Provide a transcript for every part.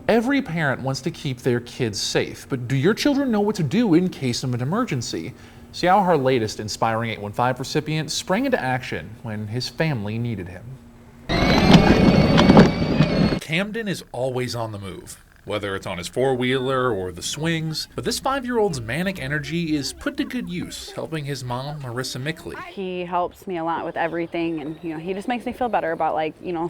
Every parent wants to keep their kids safe, but do your children know what to do in case of an emergency? See how our latest Inspiring 815 recipient sprang into action when his family needed him. Kamdyn is always on the move, whether it's on his four-wheeler or the swings, but this 5-year-old's manic energy is put to good use, helping his mom, Mickley. He helps me a lot with everything, and he just makes me feel better about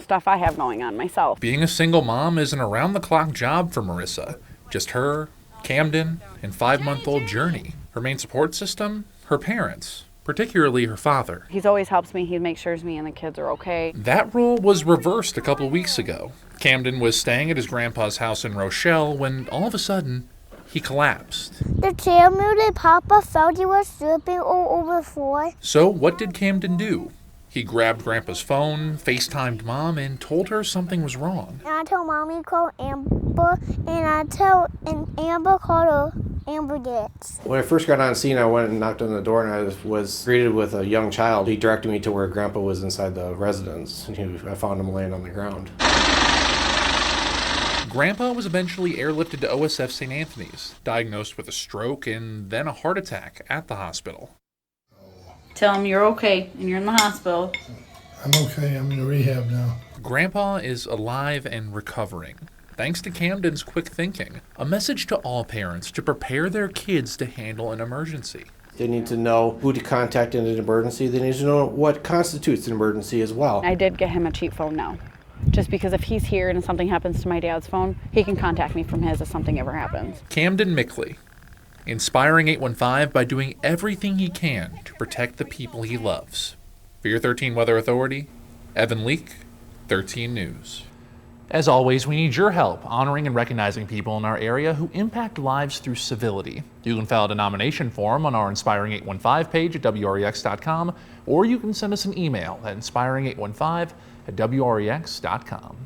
stuff I have going on myself. Being a single mom is an around-the-clock job for Marissa. Just her, Kamdyn, and 5-month-old Journey. Her main support system? Her parents, particularly her father. He's always helps me. He makes sure me and the kids are okay. That role was reversed a couple weeks ago. Kamdyn was staying at his grandpa's house in Rochelle when all of a sudden, he collapsed. The chair moved and Papa felt he was slipping all over the floor. So what did Kamdyn do? He grabbed Grandpa's phone, FaceTimed Mom, and told her something was wrong. And I told Mommy to call Amber, and Amber called the ambulance. When I first got on scene, I went and knocked on the door, and I was greeted with a young child. He directed me to where Grandpa was inside the residence, and I found him laying on the ground. Grandpa was eventually airlifted to OSF St. Anthony's, diagnosed with a stroke and then a heart attack at the hospital. Tell him you're okay and you're in the hospital. I'm okay. I'm in rehab now. Grandpa is alive and recovering, thanks to Kamdyn's quick thinking. A message to all parents to prepare their kids to handle an emergency. They need to know who to contact in an emergency. They need to know what constitutes an emergency as well. I did get him a cheap phone now. Just because if he's here and something happens to my dad's phone, he can contact me from his if something ever happens. Kamdyn Mickley, inspiring 815 by doing everything he can to protect the people he loves. For your 13 Weather Authority, Evan Leake, 13 News. As always, we need your help honoring and recognizing people in our area who impact lives through civility. You can fill out a nomination form on our Inspiring 815 page at WREX.com, or you can send us an email at inspiring815@WREX.com.